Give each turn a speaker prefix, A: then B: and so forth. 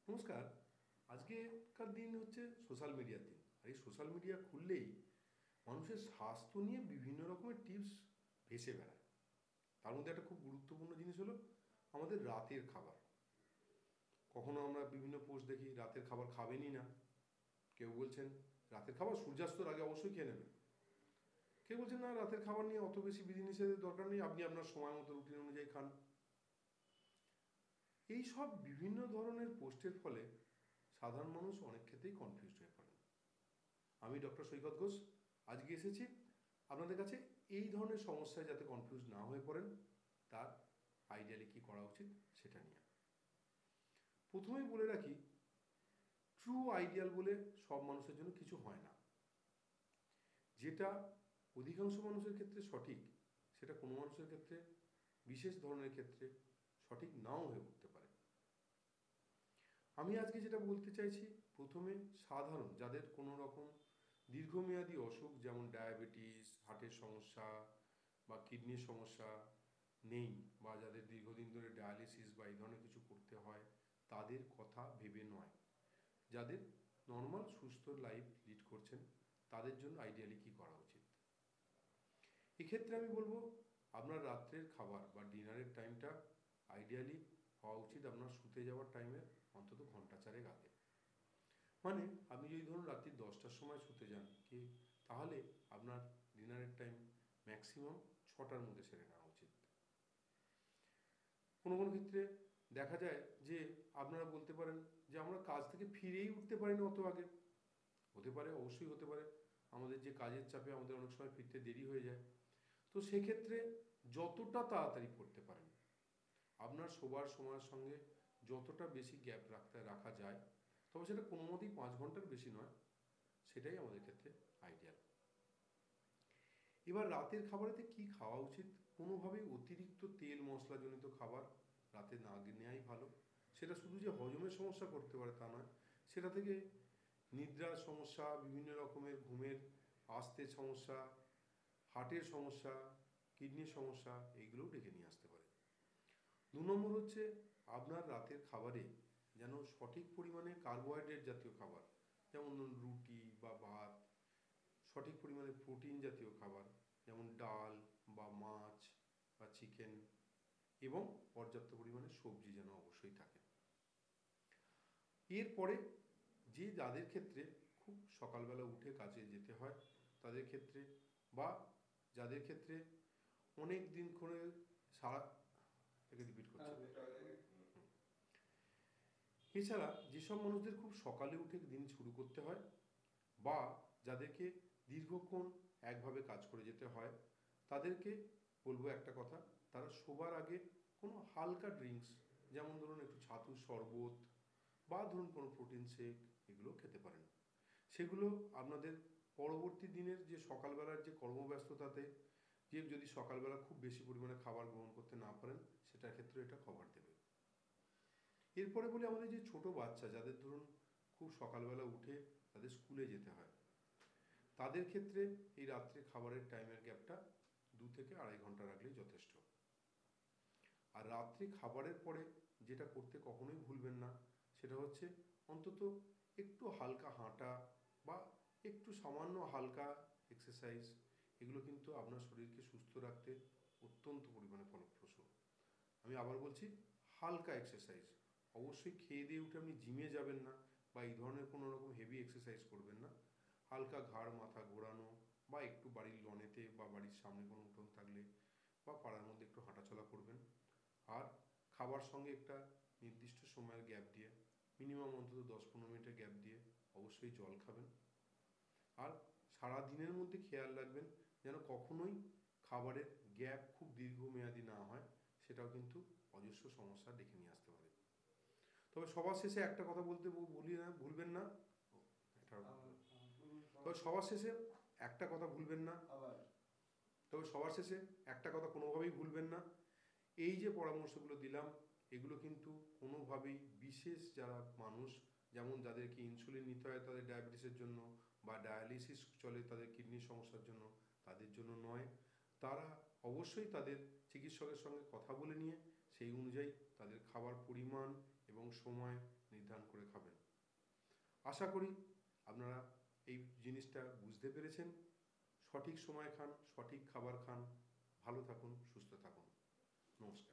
A: নমস্কার। আজকেকার দিন হচ্ছে সোশ্যাল মিডিয়ার দিন। আর এই সোশ্যাল মিডিয়া খুললেই মানুষের স্বাস্থ্য নিয়ে বিভিন্ন রকমের টিপস ভেসে বেড়ায়। তার মধ্যে একটা খুব গুরুত্বপূর্ণ জিনিস হলো আমাদের রাতের খাবার। কখনো আমরা বিভিন্ন পোস্ট দেখি রাতের খাবার খাবেনই না। কেউ বলছেন রাতের খাবার সূর্যাস্তর আগে অবশ্যই খেয়ে নেবেন। কেউ বলছেন না, রাতের খাবার নিয়ে অত বেশি বিধিনিষেধের দরকার নেই, আপনি আপনার সময় মতো রুটিন অনুযায়ী খান। এই সব বিভিন্ন ধরনের পোস্টের ফলে সাধারণ মানুষ অনেক ক্ষেত্রেই কনফিউজড হয়ে পড়েন। আমি ডক্টর সৈকত ঘোষ আজকে এসেছি আপনাদের কাছে এই ধরনের সমস্যায় যাতে কনফিউজ না হয়ে পড়েন, তার আইডিয়ালি কী করা উচিত সেটা নিয়ে। প্রথমেই বলে রাখি, ট্রু আইডিয়াল বলে সব মানুষের জন্য কিছু হয় না। যেটা অধিকাংশ মানুষের ক্ষেত্রে সঠিক, সেটা কোনো মানুষের ক্ষেত্রে, বিশেষ ধরনের ক্ষেত্রে সঠিক নাও হয়ে উঠতে পারে। আমি আজকে যেটা বলতে চাইছি, প্রথমে সাধারণ যাদের কোনো রকম দীর্ঘমেয়াদী অসুখ যেমন ডায়াবেটিস, হার্টের সমস্যা বা কিডনির সমস্যা নেই, বা যাদের দীর্ঘদিন ধরে ডায়ালিসিস বা এই ধরনের কিছু করতে হয়, তাদের কথা ভেবে নয়। যাদের নর্মাল সুস্থ লাইফ লিড করছেন, তাদের জন্য আইডিয়ালি কী করা উচিত। এক্ষেত্রে আমি বলবো, আপনার রাত্রের খাবার বা ডিনারের টাইমটা আইডিয়ালি হওয়া উচিত আপনার শুতে যাওয়ার টাইমের অন্তত ঘন্টা চারেক আগে। মানে আপনি যদি ধরুন রাত্রি 10টার সময় শুতে যান কি, তাহলে আপনার ডিনারের টাইম ম্যাক্সিমাম 6টার মধ্যে সেরে নেওয়া উচিত। কোনো কোনো ক্ষেত্রে দেখা যায় যে আপনারা বলতে পারেন যে আমরা কাজ থেকে ফিরেই উঠতে পারি না অত আগে। হতে পারে, অবশ্যই হতে পারে, আমাদের যে কাজের চাপে আমাদের অনেক সময় ফিরতে দেরি হয়ে যায়। তো সেক্ষেত্রে যতটা তাড়াতাড়ি করতে পারেন, আপনার শোবার সময়ের সঙ্গে যতটা বেশি গ্যাপ রাখা যায়, তবে সেটা কোনো মতেই 5 ঘন্টার বেশি নয়, সেটাই আমাদের ক্ষেত্রে আইডিয়াল। এবার রাতের খাবারেতে কি খাওয়া উচিত? কোনোভাবেই অতিরিক্ত তেল মশলাজনিত খাবার রাতে না নেওয়াই ভালো। সেটা শুধু যে হজমের সমস্যা করতে পারে তা নয়, সেটা থেকে নিদ্রার সমস্যা, বিভিন্ন রকমের ঘুমের আসতে সমস্যা, হার্টের সমস্যা, কিডনির সমস্যা, এইগুলোও ডেকে নিয়ে আসতে পারে। 2 নম্বর হচ্ছে আপনার রাতের খাবারে যেন সঠিক পরিমাণে কার্বোহাইড্রেট জাতীয় খাবার, যেমন ধরুন রুটি বা ভাত, সঠিক পরিমাণে প্রোটিন জাতীয় খাবার যেমন ডাল বা মাছ বা চিকেন, এবং পর্যাপ্ত পরিমাণে সবজি যেন অবশ্যই থাকে। এরপরে যাদের ক্ষেত্রে খুব সকালবেলা উঠে কাজে যেতে হয় তাদের ক্ষেত্রে, বা যাদের ক্ষেত্রে অনেক দিন করে সারা থেকে রিপিট করছে, এছাড়া যেসব মানুষদের খুব সকালে উঠে দিন শুরু করতে হয়, বা যাদেরকে দীর্ঘক্ষণ একভাবে কাজ করে যেতে হয়, তাদেরকে বলবো একটা কথা, তারা শোবার আগে কোনো হালকা ড্রিঙ্কস, যেমন ধরুন একটু ছাতুর শরবত বা ধরুন কোনো প্রোটিন শেক, এগুলো খেতে পারেন। সেগুলো আপনাদের পরবর্তী দিনের যে সকালবেলার যে কর্মব্যস্ততাতে যে যদি সকালবেলা খুব বেশি পরিমাণে খাবার গ্রহণ করতে না পারেন, সেটার ক্ষেত্রে এটা কভার দেবে। এরপরে বলি, আমাদের যে ছোট বাচ্চা যাদের ধরুন খুব সকালবেলা উঠে তাদের স্কুলে যেতে হয়, তাদের ক্ষেত্রে এই রাত্রে খাবারের টাইমের গ্যাপটা 2 থেকে 2.5 ঘন্টা রাখলেই যথেষ্ট। আর রাত্রে খাবারের পরে যেটা করতে কখনোই ভুলবেন না, সেটা হচ্ছে অন্তত একটু হালকা হাঁটা বা একটু সামান্য হালকা এক্সারসাইজ। এগুলো কিন্তু আপনার শরীরকে সুস্থ রাখতে অত্যন্ত পরিমাণে ফলপ্রসূ। আমি আবার বলছি, হালকা এক্সারসাইজ। অবশ্যই খেয়ে দিয়ে উঠে আপনি জিমে যাবেন না বা এই ধরনের কোনো রকম হেভি এক্সারসাইজ করবেন না। হালকা ঘাড় মাথা ঘোরানো, বা একটু বাড়ির লনেতে বা বাড়ির সামনে কোনো উঠোন থাকলে বা পাড়ার মধ্যে একটু হাঁটাচলা করবেন। আর খাবার সঙ্গে একটা নির্দিষ্ট সময়ের গ্যাপ দিয়ে, মিনিমাম অন্তত 10-15 মিনিটের গ্যাপ দিয়ে অবশ্যই জল খাবেন। আর সারা দিনের মধ্যে খেয়াল রাখবেন যেন কখনোই খাবারের গ্যাপ খুব দীর্ঘমেয়াদী না হয়, সেটাও কিন্তু অজস্র সমস্যা ডেকে নিয়ে আসতে পারে। তবে সবার শেষে একটা কথা বলতে ভুলবেন না, তবে সবার শেষে একটা কথা ভুলবেন না, তবে সবার শেষে একটা কথা কোনোভাবেই ভুলবেন না, এই যে পরামর্শগুলো দিলাম, এগুলো কিন্তু কোনোভাবেই বিশেষ যারা মানুষ, যেমন যাদেরকে ইনসুলিন নিতে হয় তাদের ডায়াবেটিসের জন্য, বা ডায়ালিসিস চলে তাদের কিডনির সমস্যার জন্য, তাদের জন্য নয়। তারা অবশ্যই তাদের চিকিৎসকের সঙ্গে কথা বলে নিয়ে সেই অনুযায়ী তাদের খাবার পরিমাণ এবং সময় নির্ধারণ করে খাবেন। আশা করি আপনারা এই জিনিসটা বুঝতে পেরেছেন। সঠিক সময় খান, সঠিক খাবার খান, ভালো থাকুন, সুস্থ থাকুন। নমস্কার।